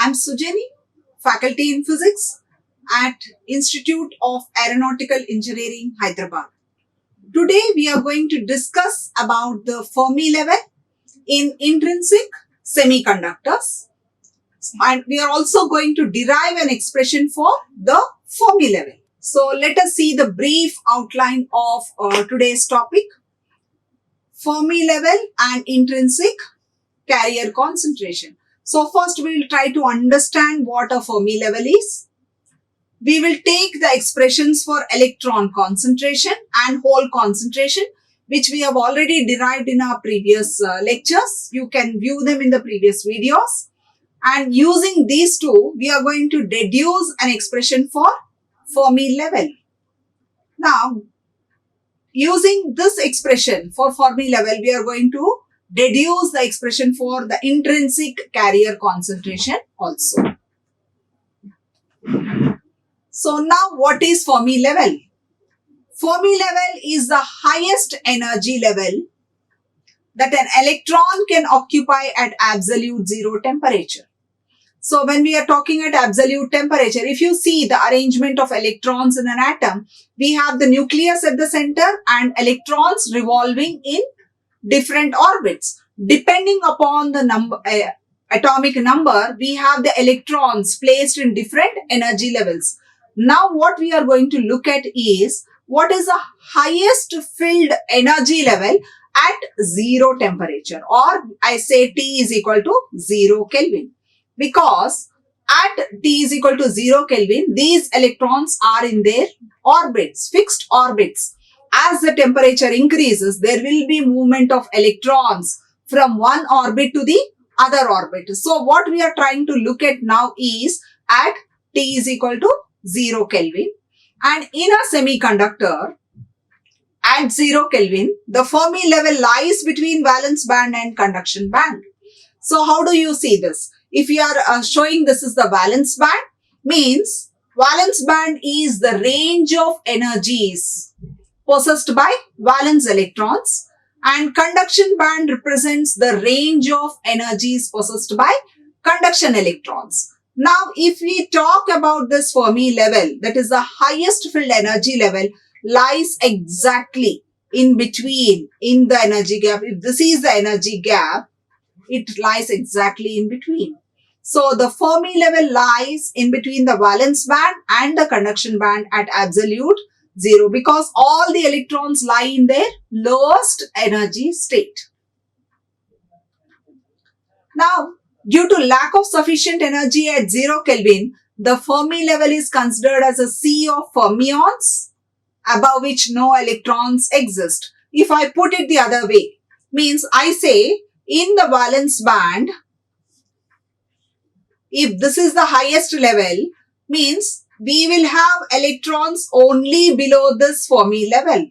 I'm Sujani, faculty in physics at Institute of Aeronautical Engineering, Hyderabad. Today we are going to discuss about the Fermi level in intrinsic semiconductors, and we are also going to derive an expression for the Fermi level. So let us see the brief outline of today's topic: Fermi level and intrinsic carrier concentration. So first we will try to understand what a Fermi level is. We will take the expressions for electron concentration and hole concentration, which we have already derived in our previous lectures. You can view them in the previous videos. And using these two, we are going to deduce an expression for Fermi level. Now, using this expression for Fermi level, we are going to deduce the expression for the intrinsic carrier concentration also. So now what is Fermi level? Fermi level is the highest energy level that an electron can occupy at absolute zero temperature. So when we are talking at absolute temperature, if you see the arrangement of electrons in an atom, we have the nucleus at the center and electrons revolving in different orbits. Depending upon the atomic number, we have the electrons placed in different energy levels. Now what we are going to look at is what is the highest filled energy level at zero temperature, or I say T is equal to 0 Kelvin. Because at T is equal to 0 Kelvin, these electrons are in their orbits, fixed orbits. As the temperature increases, there will be movement of electrons from one orbit to the other orbit. So what we are trying to look at now is at T is equal to 0 Kelvin. And in a semiconductor, at 0 Kelvin, the Fermi level lies between valence band and conduction band. So how do you see this? If you are showing this is the valence band, means valence band is the range of energies possessed by valence electrons, and conduction band represents the range of energies possessed by conduction electrons. Now, if we talk about this Fermi level, that is the highest filled energy level, lies exactly in between in the energy gap. If this is the energy gap, it lies exactly in between. So the Fermi level lies in between the valence band and the conduction band at absolute zero, because all the electrons lie in their lowest energy state. Now, due to lack of sufficient energy at 0 Kelvin, the Fermi level is considered as a sea of fermions above which no electrons exist. If I put it the other way, means I say in the valence band, if this is the highest level, means we will have electrons only below this Fermi level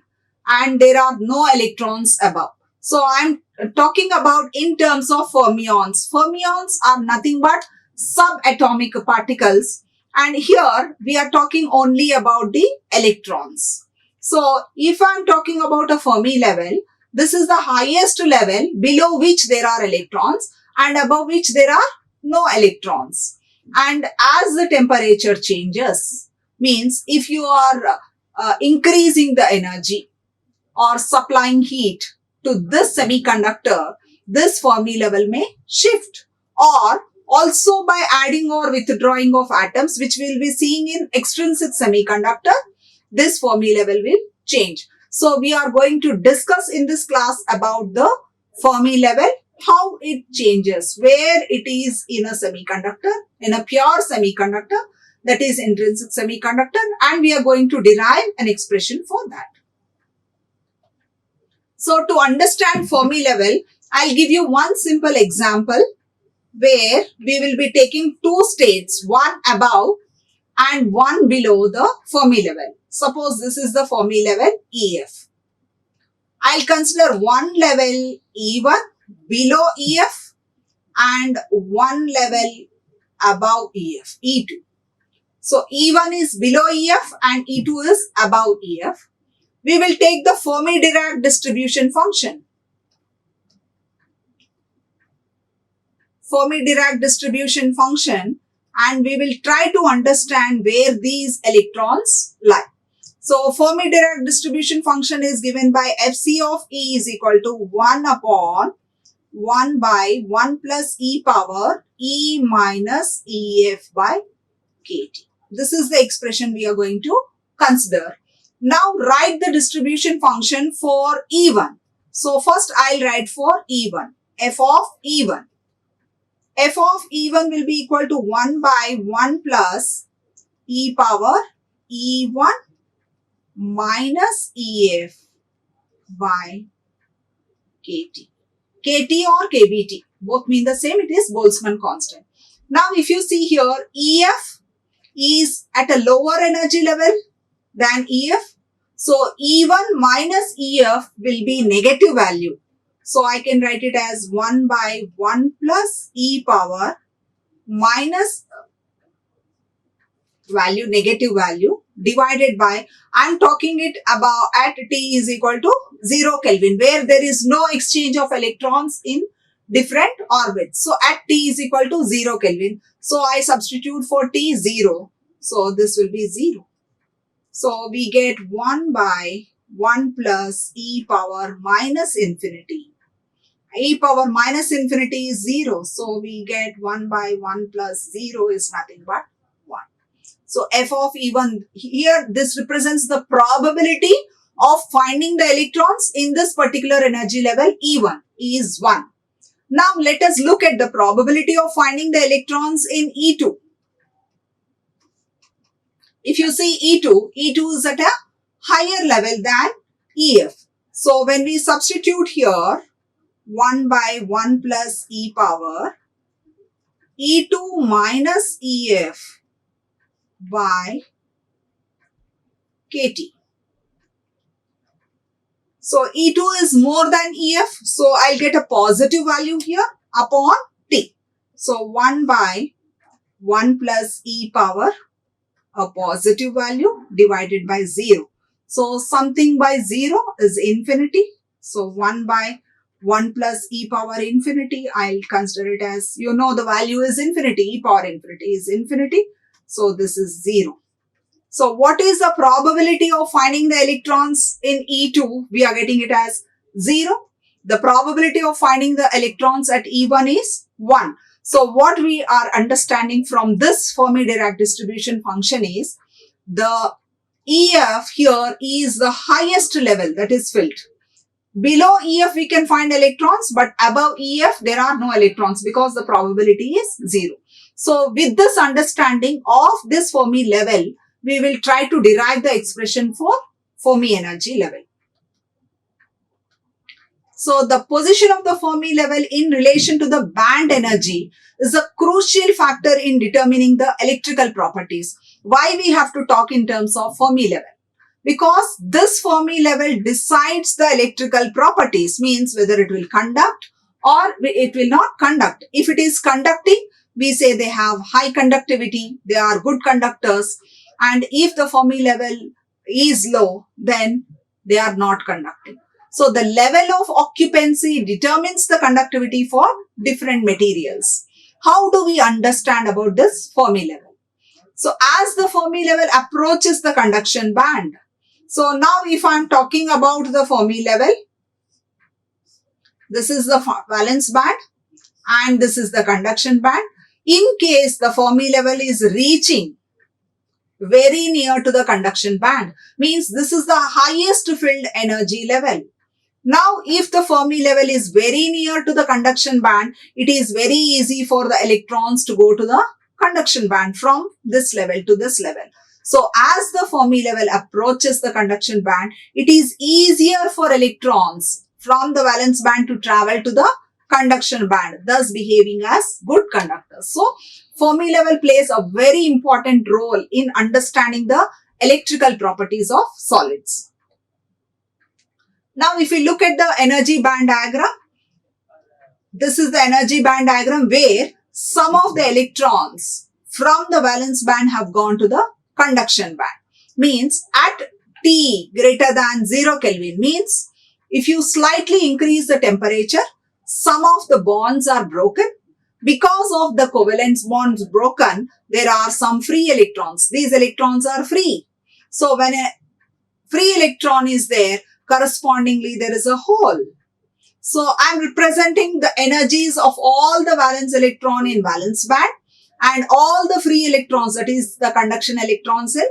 and there are no electrons above. So I'm talking about in terms of fermions. Fermions are nothing but subatomic particles, and here we are talking only about the electrons. So if I'm talking about a Fermi level, this is the highest level below which there are electrons and above which there are no electrons. And as the temperature changes, means if you are increasing the energy or supplying heat to this semiconductor, this Fermi level may shift, or also by adding or withdrawing of atoms, which we will be seeing in extrinsic semiconductor, this Fermi level will change. So we are going to discuss in this class about the Fermi level, how it changes, where it is in a semiconductor, in a pure semiconductor, that is intrinsic semiconductor, and we are going to derive an expression for that. So to understand Fermi level, I'll give you one simple example where we will be taking two states, one above and one below the Fermi level. Suppose this is the Fermi level EF. I'll consider one level E1 below EF and one level above EF, E2. So E1 is below EF and E2 is above EF. We will take the Fermi-Dirac distribution function. Fermi-Dirac distribution function, and we will try to understand where these electrons lie. So Fermi-Dirac distribution function is given by Fc of E is equal to 1 upon 1 by 1 plus e power E minus Ef by kT. This is the expression we are going to consider. Now write the distribution function for E1. So first I'll write for E1. F of E1. F of E1 will be equal to 1 by 1 plus e power E1 minus Ef by kT. kT or kBT, both mean the same, it is Boltzmann constant. Now if you see here, Ef is at a lower energy level than Ef. So E1 minus Ef will be negative value. So I can write it as 1 by 1 plus e power minus value, negative value, divided by, I'm talking it about at T is equal to 0 Kelvin, where there is no exchange of electrons in different orbits. So at T is equal to 0 Kelvin. So I substitute for T 0. So this will be 0. So we get 1 by 1 plus e power minus infinity. E power minus infinity is 0. So we get 1 by 1 plus 0 is nothing but 1. So F of E1, here this represents the probability of finding the electrons in this particular energy level E1, E is 1. Now let us look at the probability of finding the electrons in E2. If you see E2, E2 is at a higher level than EF. So when we substitute here 1 by 1 plus e power E2 minus EF by kT. So E2 is more than EF. So I'll get a positive value here upon T. So 1 by 1 plus e power, a positive value divided by 0. So something by 0 is infinity. So 1 by 1 plus e power infinity, I'll consider it as, you know, the value is infinity, e power infinity is infinity. So this is 0. So what is the probability of finding the electrons in E2? We are getting it as 0. The probability of finding the electrons at E1 is 1. So what we are understanding from this Fermi-Dirac distribution function is the EF here is the highest level that is filled. Below EF we can find electrons, but above EF there are no electrons because the probability is 0. So with this understanding of this Fermi level, we will try to derive the expression for Fermi energy level. So the position of the Fermi level in relation to the band energy is a crucial factor in determining the electrical properties. Why we have to talk in terms of Fermi level? Because this Fermi level decides the electrical properties, means whether it will conduct or it will not conduct. If it is conducting, we say they have high conductivity, they are good conductors, and if the Fermi level is low, then they are not conducting. So the level of occupancy determines the conductivity for different materials. How do we understand about this Fermi level? So as the Fermi level approaches the conduction band, so now if I am talking about the Fermi level, this is the valence band and this is the conduction band. In case the Fermi level is reaching very near to the conduction band, means this is the highest filled energy level. Now, if the Fermi level is very near to the conduction band, it is very easy for the electrons to go to the conduction band from this level to this level. So, as the Fermi level approaches the conduction band, it is easier for electrons from the valence band to travel to the conduction band, thus behaving as good conductors. So, Fermi level plays a very important role in understanding the electrical properties of solids. Now, if we look at the energy band diagram, this is the energy band diagram where some of the electrons from the valence band have gone to the conduction band. Means at T greater than 0 Kelvin, means if you slightly increase the temperature, some of the bonds are broken. Because of the covalence bonds broken, there are some free electrons. These electrons are free. So when a free electron is there, correspondingly there is a hole. So I'm representing the energies of all the valence electron in valence band and all the free electrons, that is the conduction electrons in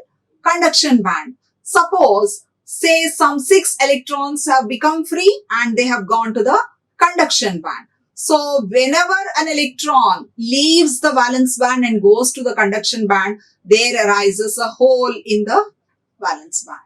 conduction band. Suppose, say some 6 electrons have become free and they have gone to the conduction band. So whenever an electron leaves the valence band and goes to the conduction band, there arises a hole in the valence band.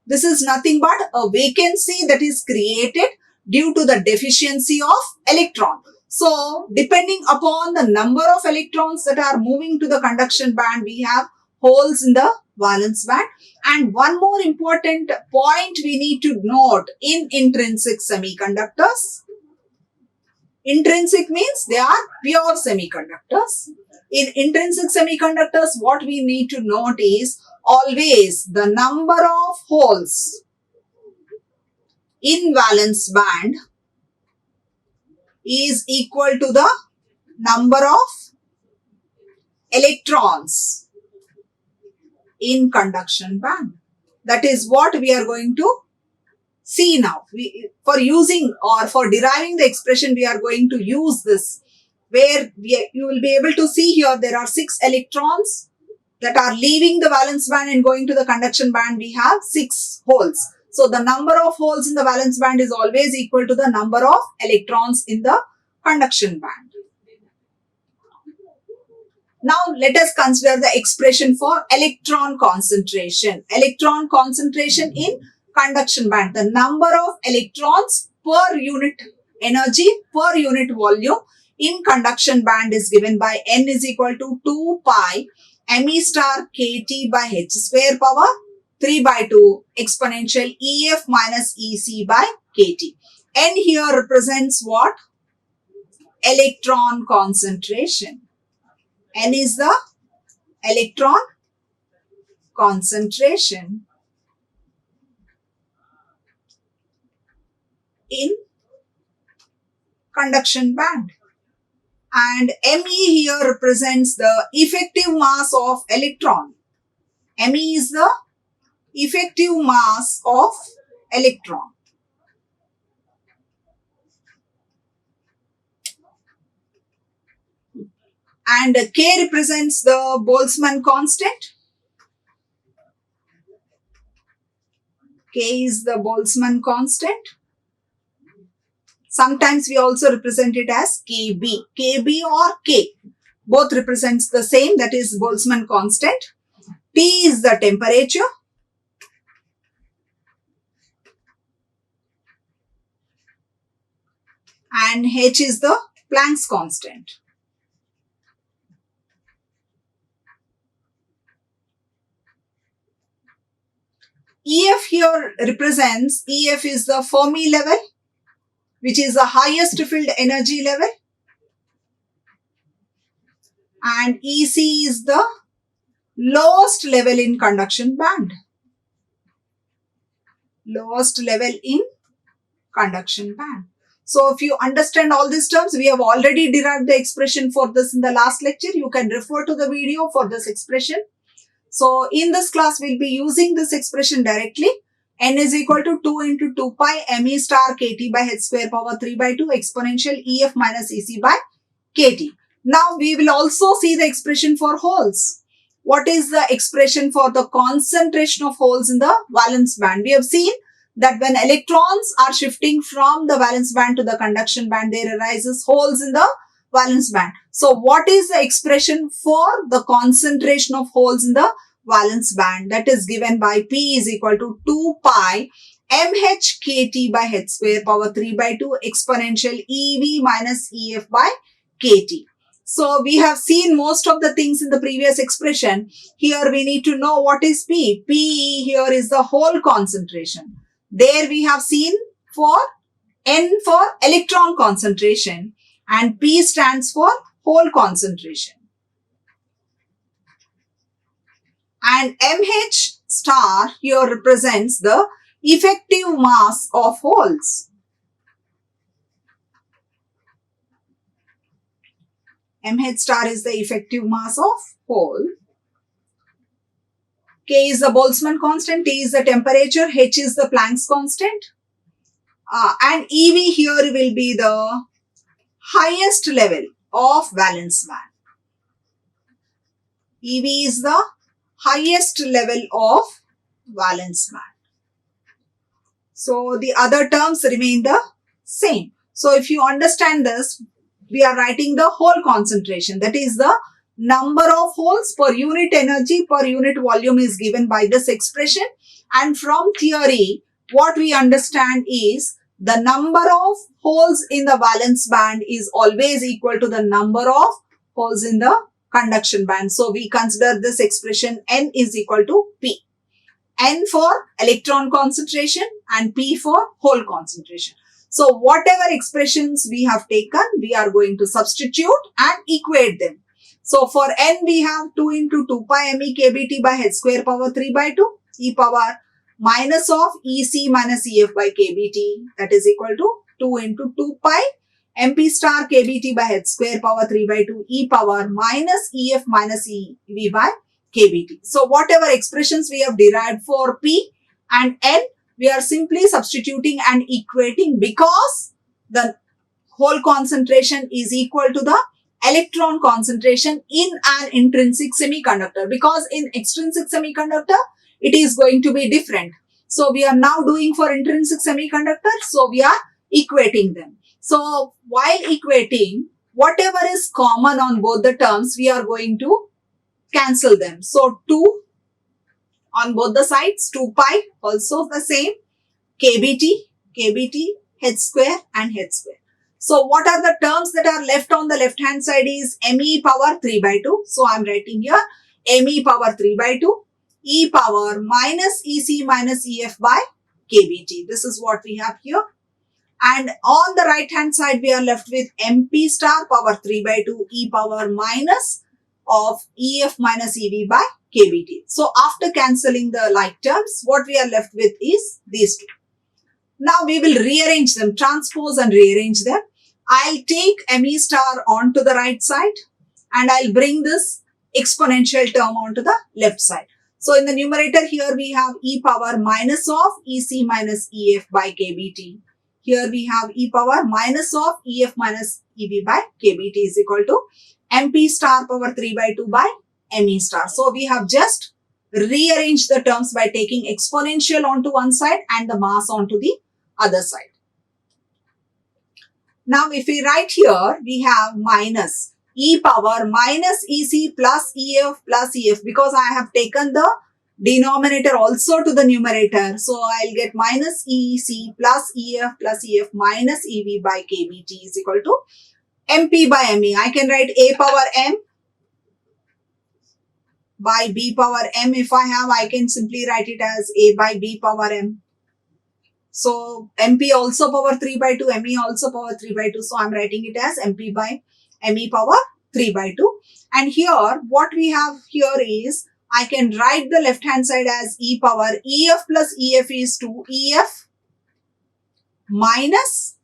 This is nothing but a vacancy that is created due to the deficiency of electron. So depending upon the number of electrons that are moving to the conduction band, we have holes in the valence band. And one more important point we need to note in intrinsic semiconductors. Intrinsic means they are pure semiconductors. In intrinsic semiconductors, what we need to note is always the number of holes in valence band is equal to the number of electrons in conduction band. That is what we are going to see now. For using or for deriving the expression, we are going to use this, where you will be able to see here there are 6 electrons that are leaving the valence band and going to the conduction band. We have 6 holes. So the number of holes in the valence band is always equal to the number of electrons in the conduction band. Now let us consider the expression for electron concentration. Electron concentration in conduction band. The number of electrons per unit energy per unit volume in conduction band is given by n is equal to 2 pi me star kt by h square power 3 by 2 exponential ef minus ec by kt. N here represents what? Electron concentration. N is the electron concentration in conduction band. And Me here represents the effective mass of electron. Me is the effective mass of electron. And K represents the Boltzmann constant. K is the Boltzmann constant. Sometimes we also represent it as Kb. Kb or K. Both represents the same, that is Boltzmann constant. T is the temperature. And H is the Planck's constant. EF here represents, EF is the Fermi level, which is the highest field energy level. And EC is the lowest level in conduction band. Lowest level in conduction band. So if you understand all these terms, we have already derived the expression for this in the last lecture. You can refer to the video for this expression. So in this class, we'll be using this expression directly. N is equal to 2 into 2 pi me star kt by h square power 3 by 2 exponential ef minus ec by kt. Now we will also see the expression for holes. What is the expression for the concentration of holes in the valence band? We have seen that when electrons are shifting from the valence band to the conduction band, there arises holes in the valence band. So what is the expression for the concentration of holes in the valence band? That is given by P is equal to 2 pi mh kt by h square power 3 by 2 exponential ev minus ef by kt. So we have seen most of the things in the previous expression. Here we need to know what is P. P here is the hole concentration. There we have seen for N for electron concentration and P stands for hole concentration. And MH star here represents the effective mass of holes. mH star is the effective mass of hole. K is the Boltzmann constant, T is the temperature, H is the Planck's constant. And EV here will be the highest level of valence band. EV is the highest level of valence band. So the other terms remain the same. So if you understand this, we are writing the hole concentration. That is the number of holes per unit energy per unit volume is given by this expression. And from theory, what we understand is the number of holes in the valence band is always equal to the number of holes in the conduction band. So we consider this expression N is equal to P. N for electron concentration and P for hole concentration. So whatever expressions we have taken, we are going to substitute and equate them. So for N we have 2 into 2 pi me kBt by h square power 3 by 2 e power minus of Ec minus Ef by kBt, that is equal to 2 into 2 pi mp star kBt by h square power 3 by 2 e power minus Ef minus Ev by kBt. So whatever expressions we have derived for P and N, we are simply substituting and equating because the hole concentration is equal to the electron concentration in an intrinsic semiconductor, because in extrinsic semiconductor it is going to be different. So we are now doing for intrinsic semiconductor, so we are equating them. So while equating, whatever is common on both the terms, we are going to cancel them. So 2 on both the sides, 2 pi also the same, kBt, h square and h square. So what are the terms that are left on the left hand side is me power 3 by 2. So I am writing here me power 3 by 2 e power minus Ec minus Ef by kBt. This is what we have here. And on the right hand side we are left with mp star power 3 by 2 e power minus of Ef minus Ev by kBt. So after cancelling the like terms, what we are left with is these two. Now we will rearrange them, transpose and rearrange them. I'll take me star onto the right side and I'll bring this exponential term onto the left side. So in the numerator here we have e power minus of Ec minus Ef by kBt. Here we have e power minus of Ef minus Ev by kBt is equal to mp star power 3 by 2 by me star. So we have just rearranged the terms by taking exponential onto one side and the mass onto the other side. Now if we write here, we have minus e power minus Ec plus Ef because I have taken the denominator also to the numerator. So I'll get minus Ec plus Ef minus Ev by kBt is equal to mp by me. I can write a power m by b power m. If I have, I can simply write it as a by b power m. So mp also power 3 by 2, me also power 3 by 2. So I'm writing it as mp by me power 3 by 2. And here what we have here is I can write the left hand side as e power Ef plus Ef is 2 Ef minus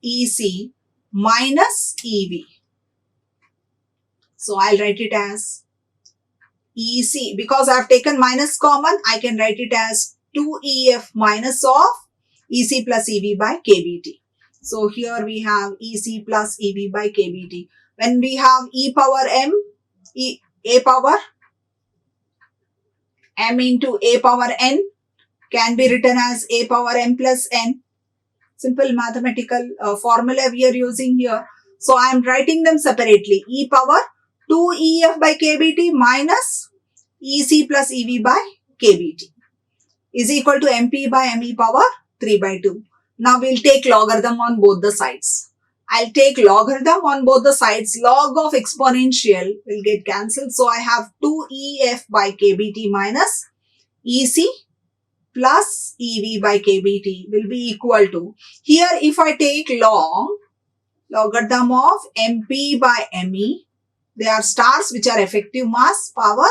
Ec minus Ev. So I'll write it as Ec, because I have taken minus common, I can write it as 2 Ef minus of Ec plus Ev by kBt. So here we have Ec plus Ev by kBt. When we have e power m, a power m into a power n can be written as a power m plus n. Simple mathematical formula we are using here. So I am writing them separately. E power 2 Ef by kBt minus Ec plus Ev by kBt is equal to mp by me power 3 by 2. Now we'll take logarithm on both the sides. I'll take logarithm on both the sides. Log of exponential will get cancelled. So I have 2 Ef by kBt minus Ec plus Ev by kBt will be equal to, here if I take logarithm of mp by me, they are stars which are effective mass power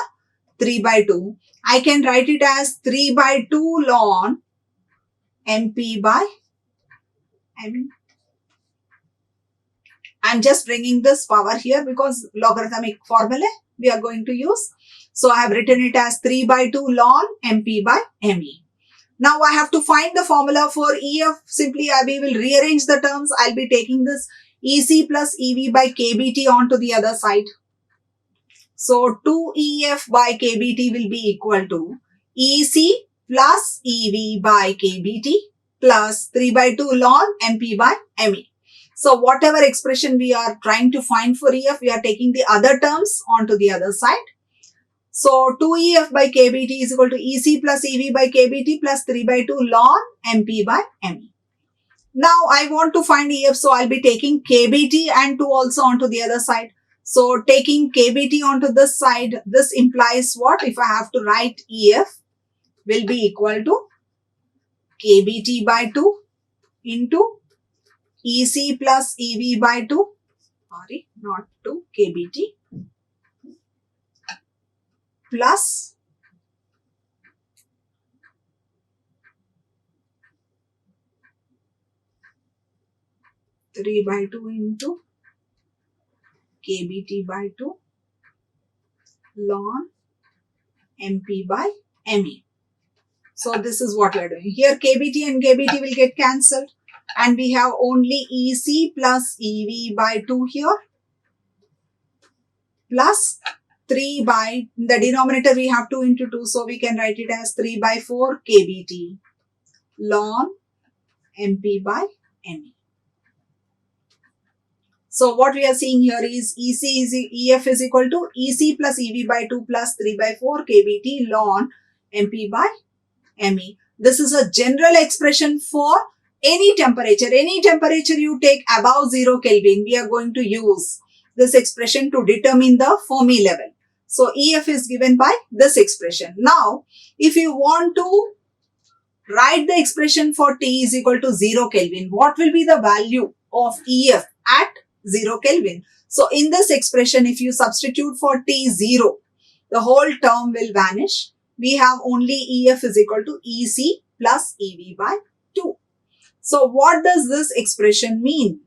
3 by 2. I can write it as 3 by 2 ln mp by me. I'm just bringing this power here because logarithmic formula we are going to use. So I have written it as 3 by 2 ln mp by me. Now I have to find the formula for EF. Simply we will rearrange the terms. I'll be taking this EC plus EV by KBT onto the other side. So 2EF by KBT will be equal to EC plus EV by KBT plus 3 by 2 ln MP by ME. So whatever expression we are trying to find for EF, we are taking the other terms onto the other side. So 2EF by KBT is equal to EC plus EV by KBT plus 3 by 2 ln MP by ME. Now I want to find EF, so I'll be taking KBT and 2 also onto the other side. So taking KBT onto this side, this implies what? If I have to write EF will be equal to KBT by 2 into EC plus EV by 2, sorry, not 2, KBT plus three by 2 into KBT by 2 ln MP by ME. So this is what we are doing. Here KBT and KBT will get cancelled and we have only EC plus EV by 2 here plus 3 by, in the denominator we have 2 into 2, so we can write it as 3 by 4 KBT ln MP by ME. So what we are seeing here is EF is equal to EC plus EV by 2 plus 3 by 4 KBT ln MP by ME. This is a general expression for any temperature. Any temperature you take above 0 Kelvin, we are going to use this expression to determine the Fermi level. So EF is given by this expression. Now, if you want to write the expression for T is equal to 0 Kelvin, what will be the value of EF at 0 Kelvin? So in this expression, if you substitute for T 0, the whole term will vanish. We have only EF is equal to EC plus EV by 2. So what does this expression mean?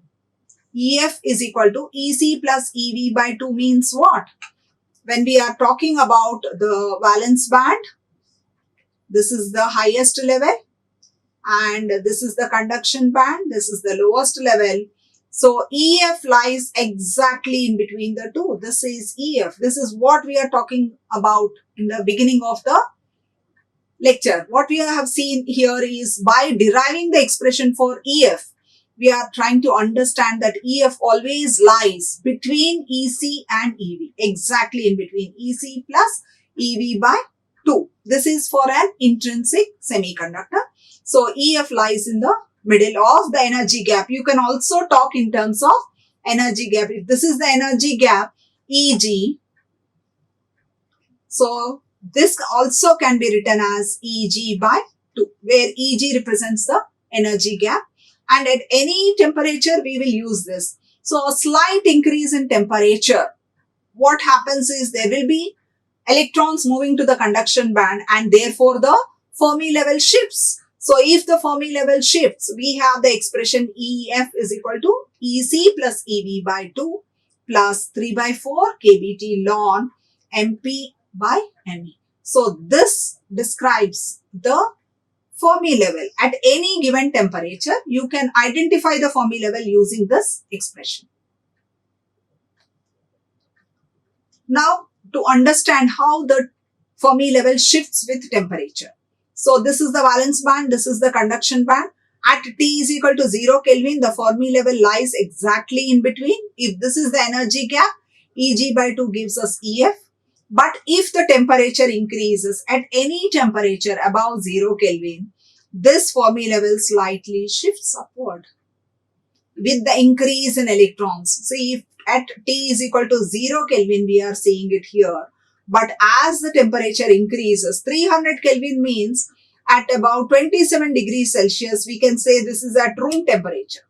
EF is equal to EC plus EV by 2 means what? When we are talking about the valence band, this is the highest level and this is the conduction band, this is the lowest level. So EF lies exactly in between the two. This is EF. This is what we are talking about in the beginning of the lecture. What we have seen here is by deriving the expression for EF, we are trying to understand that EF always lies between EC and EV, exactly in between EC plus EV by 2. This is for an intrinsic semiconductor. So EF lies in the middle of the energy gap. You can also talk in terms of energy gap. If this is the energy gap, EG, so this also can be written as EG by 2, where EG represents the energy gap. And at any temperature, we will use this. So a slight increase in temperature, what happens is there will be electrons moving to the conduction band and therefore the Fermi level shifts. So if the Fermi level shifts, we have the expression EF is equal to EC plus EV by 2 plus 3 by 4 KBT ln MP by ME. So this describes the Fermi level. At any given temperature, you can identify the Fermi level using this expression. Now, to understand how the Fermi level shifts with temperature. So this is the valence band, this is the conduction band. At T is equal to 0 Kelvin, the Fermi level lies exactly in between. If this is the energy gap, Eg by 2 gives us EF. But if the temperature increases at any temperature above 0 Kelvin, this Fermi level slightly shifts upward with the increase in electrons. See, if at T is equal to 0 Kelvin, we are seeing it here. But as the temperature increases, 300 Kelvin means at about 27 degrees Celsius, we can say this is at room temperature.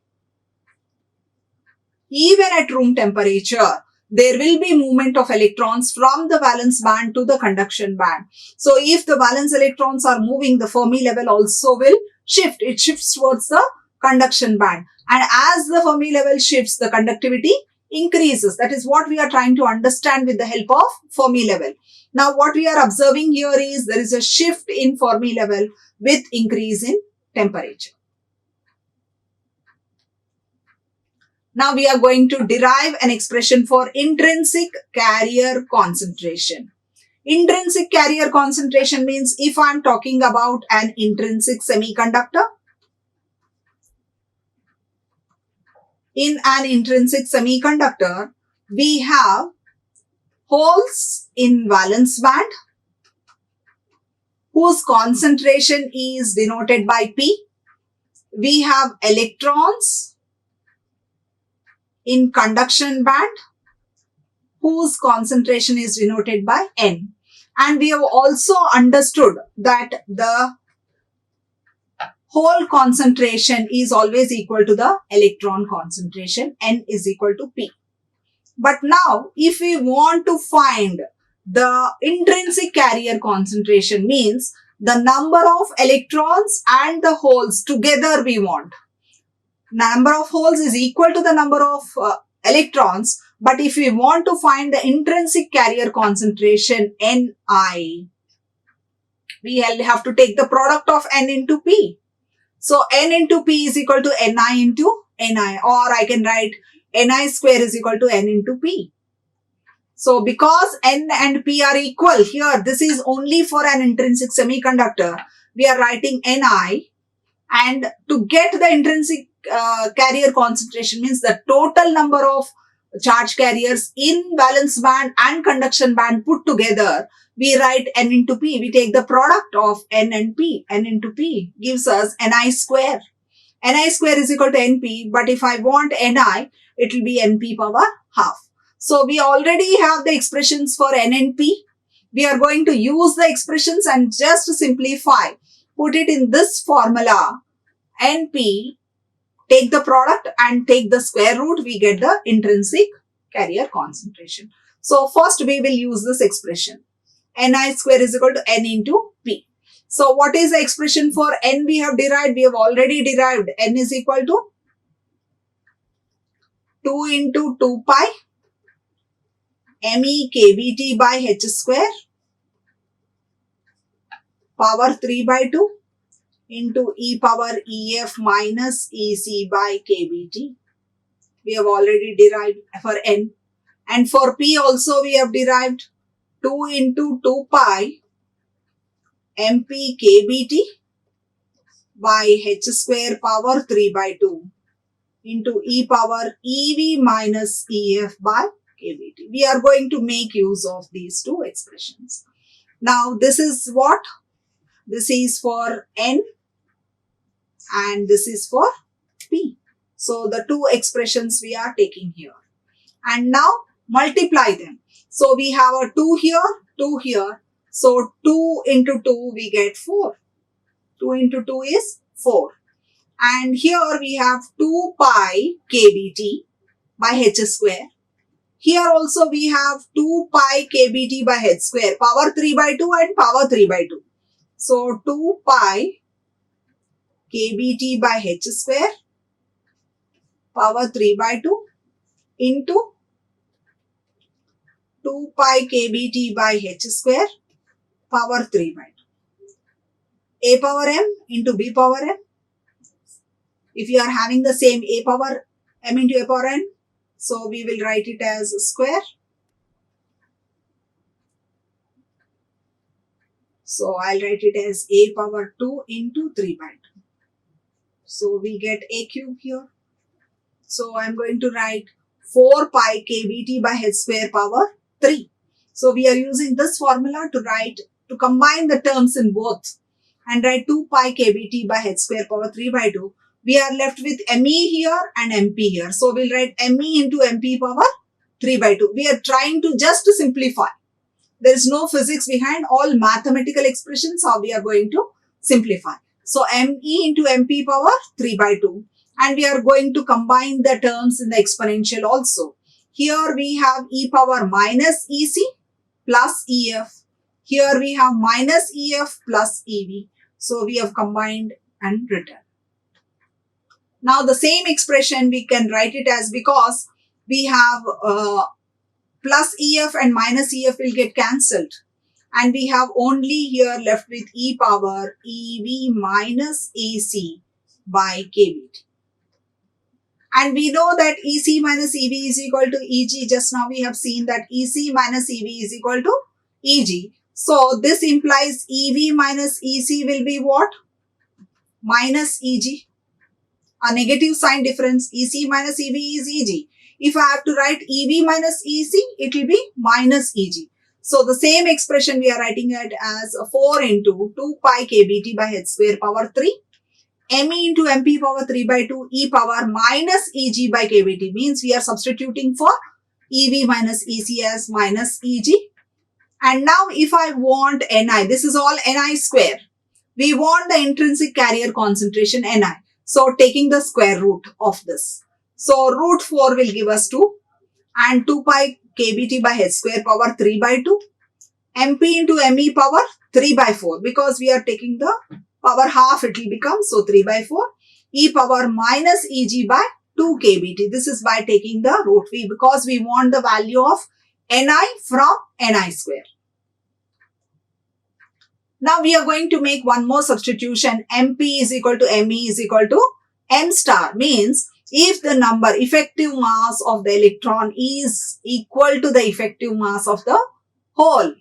Even at room temperature, there will be movement of electrons from the valence band to the conduction band. So if the valence electrons are moving, the Fermi level also will shift. It shifts towards the conduction band. And as the Fermi level shifts, the conductivity increases. That is what we are trying to understand with the help of Fermi level. Now what we are observing here is there is a shift in Fermi level with increase in temperature. Now we are going to derive an expression for intrinsic carrier concentration. Intrinsic carrier concentration means if I am talking about an intrinsic semiconductor, in an intrinsic semiconductor, we have holes in valence band whose concentration is denoted by P. We have electrons in conduction band whose concentration is denoted by N. And we have also understood that the hole concentration is always equal to the electron concentration. N is equal to P. But now, if we want to find the intrinsic carrier concentration, means the number of electrons and the holes together we want. Number of holes is equal to the number of electrons. But if we want to find the intrinsic carrier concentration Ni, we have to take the product of N into P. So N into P is equal to Ni into Ni, or I can write Ni square is equal to N into P. So because N and P are equal here, this is only for an intrinsic semiconductor. We are writing Ni, and to get the intrinsic carrier concentration means the total number of charge carriers in valence band and conduction band put together, we write N into P. We take the product of N and P. N into P gives us Ni square. Ni square is equal to Np, but if I want Ni, it will be Np power half. So we already have the expressions for N and P. We are going to use the expressions and just to simplify, put it in this formula. Np, take the product and take the square root, we get the intrinsic carrier concentration. So first we will use this expression. Ni square is equal to N into P. So what is the expression for N we have derived? We have already derived. N is equal to 2 into 2 pi Me kBT by h square power 3 by 2 into e power ef minus ec by kBT. We have already derived for N. And for P also we have derived 2 into 2 pi MP kBT by h square power 3 by 2 into e power EV minus EF by kBT. We are going to make use of these two expressions. Now this is what? This is for N and this is for P. So the two expressions we are taking here. And now multiply them. So we have a 2 here, 2 here. So 2 into 2 we get 4. 2 into 2 is 4. And here we have 2 pi kBT by h square. Here also we have 2 pi kBT by h square, power 3 by 2 and power 3 by 2. So 2 pi kBT by h square power 3 by 2 into 2 pi kBT by h square power 3 by 2. A power m into b power m. If you are having the same a power m into a power n, so we will write it as square. So I'll write it as a power 2 into 3 by 2. So we get a cube here. So I'm going to write 4 pi kBT by h square power 3. So we are using this formula to combine the terms in both and write 2 pi kBT by h square power 3 by 2. We are left with Me here and MP here. So we'll write Me into MP power 3 by 2. We are trying to just simplify. There is no physics behind, all mathematical expressions how we are going to simplify. So Me into MP power 3 by 2. And we are going to combine the terms in the exponential also. Here we have e power minus EC plus EF. Here we have minus EF plus EV. So we have combined and written. Now the same expression we can write it as, because we have plus EF and minus EF will get cancelled. And we have only here left with e power EV minus AC by kVt. And we know that EC minus EV is equal to EG. Just now we have seen that EC minus EV is equal to EG. So this implies EV minus EC will be what? Minus EG. A negative sign difference. EC minus EV is EG. If I have to write EV minus EC, it will be minus EG. So the same expression we are writing it as 4 into 2 pi kBt by h square power 3. Me into mp power 3 by 2 e power minus eg by kBt, means we are substituting for EV minus EC as minus EG. And now if I want Ni, this is all Ni square. We want the intrinsic carrier concentration Ni. So taking the square root of this. So root 4 will give us 2 and 2 pi kBt by h square power 3 by 2. mp into me power 3 by 4, because we are taking the power half, it will become, so 3 by 4. E power minus Eg by 2 kBt. This is by taking the root v, because we want the value of Ni from Ni square. Now we are going to make one more substitution. Mp is equal to Me is equal to M star, means if the number effective mass of the electron is equal to the effective mass of the hole,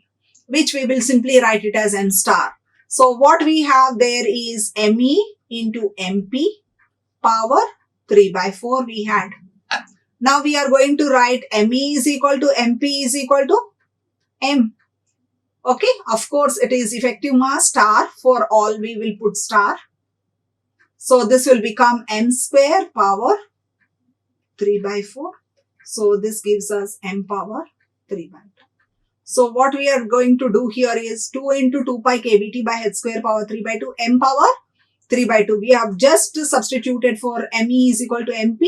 which we will simply write it as M star. So what we have there is Me into Mp power 3 by 4 we had. Now we are going to write Me is equal to Mp is equal to M. Okay, of course it is effective mass star, for all we will put star. So this will become M square power 3 by 4. So this gives us M power 3 by 2. So what we are going to do here is 2 into 2 pi kBt by h square power 3 by 2 M power 3 by 2. We have just substituted for Me is equal to Mp,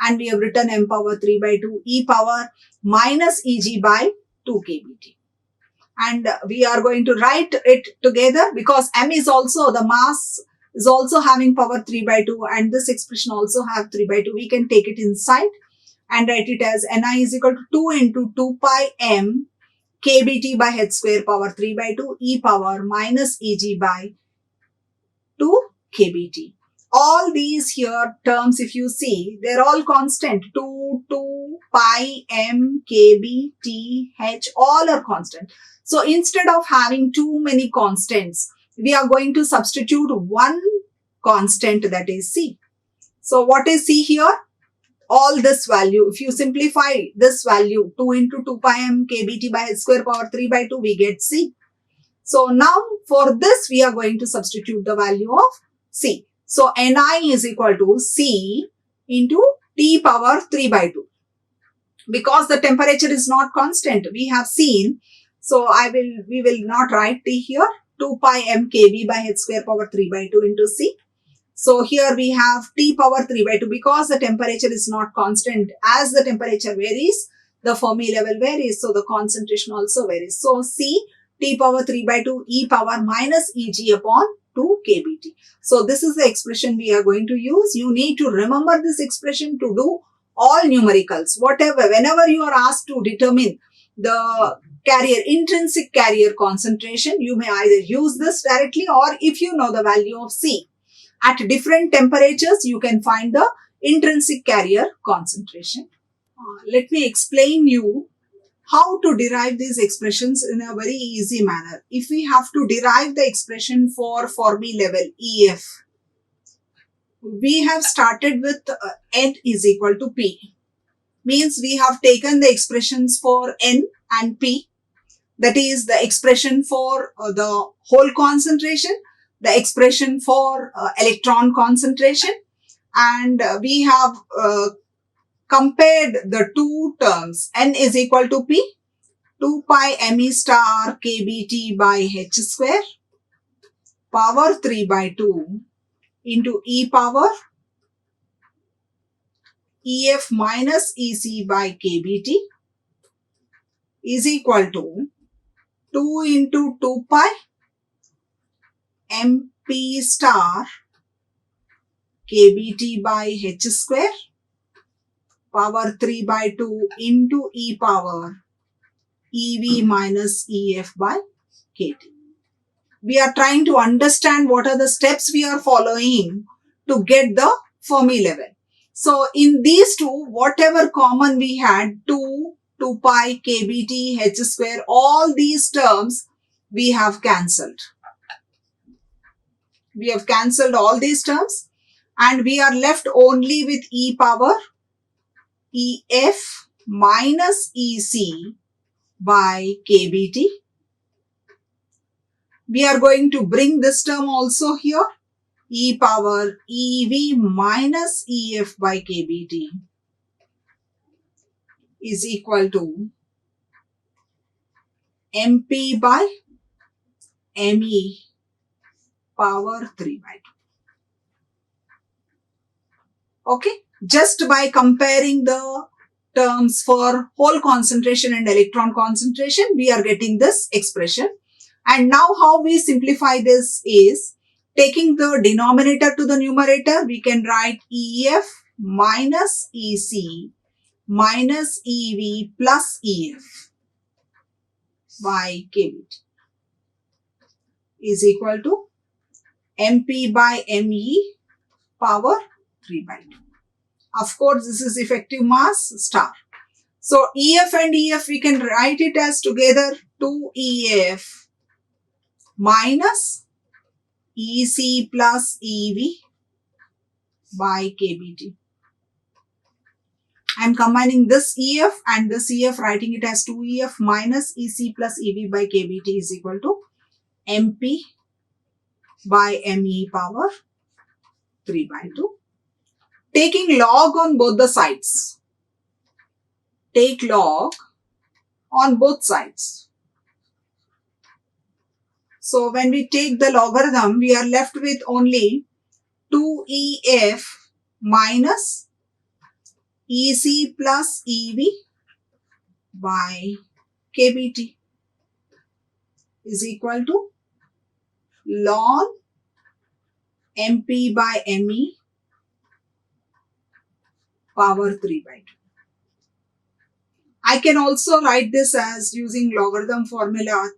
and we have written M power 3 by 2 e power minus Eg by 2 kBt. And we are going to write it together, because M is also, the mass is also having power 3 by 2, and this expression also have 3 by 2. We can take it inside and write it as Ni is equal to 2 into 2 pi M kBt by h square power 3 by 2 e power minus Eg by 2 kBt. All these here terms, if you see, they're all constant. 2 pi M kBt h, all are constant. So instead of having too many constants, we are going to substitute one constant, that is C. So what is C here? All this value. If you simplify this value, 2 into 2 pi M kBt by h square power 3 by 2, we get C. So now for this, we are going to substitute the value of C. So Ni is equal to C into T power 3 by 2. Because the temperature is not constant, we have seen. So we will not write T here. 2 pi M kV by h square power 3 by 2 into C. So here we have T power 3 by 2, because the temperature is not constant. As the temperature varies, the Fermi level varies. So the concentration also varies. So C T power 3 by 2 e power minus Eg upon 2 kBt. So this is the expression we are going to use. You need to remember this expression to do all numericals. Whenever you are asked to determine the intrinsic carrier concentration, you may either use this directly, or if you know the value of C, at different temperatures, you can find the intrinsic carrier concentration. Let me explain you how to derive these expressions in a very easy manner. If we have to derive the expression for Fermi level EF, we have started with N is equal to P. Means we have taken the expressions for N and P. That is the expression for the hole concentration, the expression for electron concentration, and we have compared the two terms. N is equal to P, 2 pi Me star kBt by h square power 3 by 2 into e power EF minus EC by kBt is equal to 2 into 2 pi MP star kBt by h square power 3 by 2 into e power EV minus EF by kT. We are trying to understand what are the steps we are following to get the Fermi level. So in these two, whatever common we had, 2 pi kBt h square, all these terms we have cancelled. We have cancelled all these terms and we are left only with e power EF minus EC by kBt. We are going to bring this term also here, e power EV minus EF by kBt is equal to MP by ME power 3 by 2. Okay, just by comparing the terms for hole concentration and electron concentration, we are getting this expression. And now how we simplify this is, taking the denominator to the numerator, we can write EF minus EC minus EV plus EF by kBt is equal to MP by ME power 3 by 2. Of course, this is effective mass star. So EF and EF we can write it as together 2EF minus EC plus EV by kBt. I am combining this EF and this EF, writing it as 2EF minus EC plus EV by kBt is equal to MP by ME power 3 by 2. Taking log on both the sides. Take log on both sides. So when we take the logarithm, we are left with only 2EF minus EC plus EV by kBt is equal to ln MP by ME power 3 by 2. I can also write this as using logarithm formula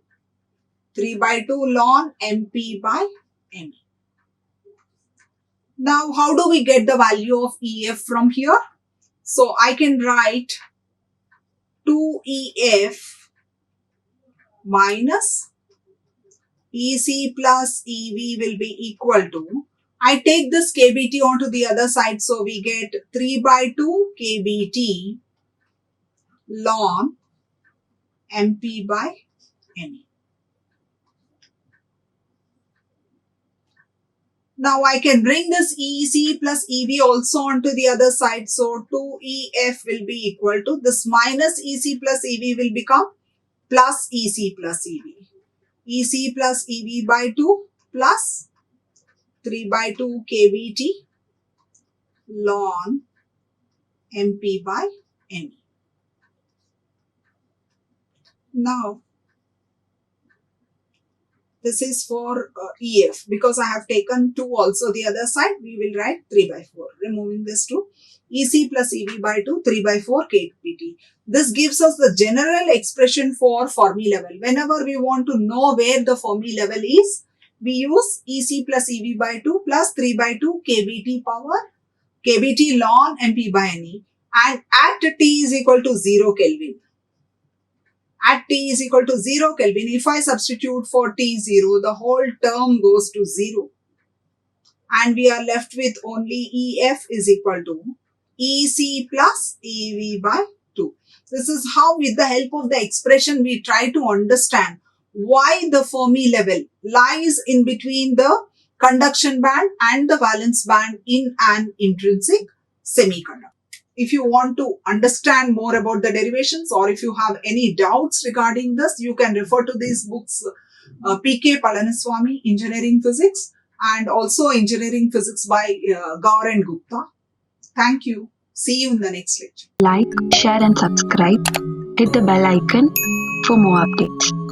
3 by 2 ln MP by ME. Now, how do we get the value of EF from here? So, I can write 2EF minus EC plus EV will be equal to, I take this kBt onto the other side, so we get 3 by 2 kBt ln MP by ME. Now I can bring this EC plus EV also onto the other side. So 2EF will be equal to, this minus EC plus EV will become plus EC plus EV. EC plus EV by 2 plus 3 by 2 kBt ln MP by ME. Now, this is for EF. Because I have taken 2 also the other side, we will write 3 by 4. Removing this 2. EC plus EV by 2, 3 by 4 kBt. This gives us the general expression for Fermi level. Whenever we want to know where the Fermi level is, we use EC plus EV by 2 plus 3 by 2 kBt power, kBt ln MP by ME, and at T is equal to 0 Kelvin. At T is equal to 0 Kelvin, if I substitute for T0, the whole term goes to 0. And we are left with only EF is equal to EC plus EV by 2. This is how, with the help of the expression, we try to understand why the Fermi level lies in between the conduction band and the valence band in an intrinsic semiconductor. If you want to understand more about the derivations, or if you have any doubts regarding this, you can refer to these books, P.K. Palaniswamy, Engineering Physics, and also Engineering Physics by Gaur and Gupta. Thank you. See you in the next lecture. Like, share and subscribe. Hit the bell icon for more updates.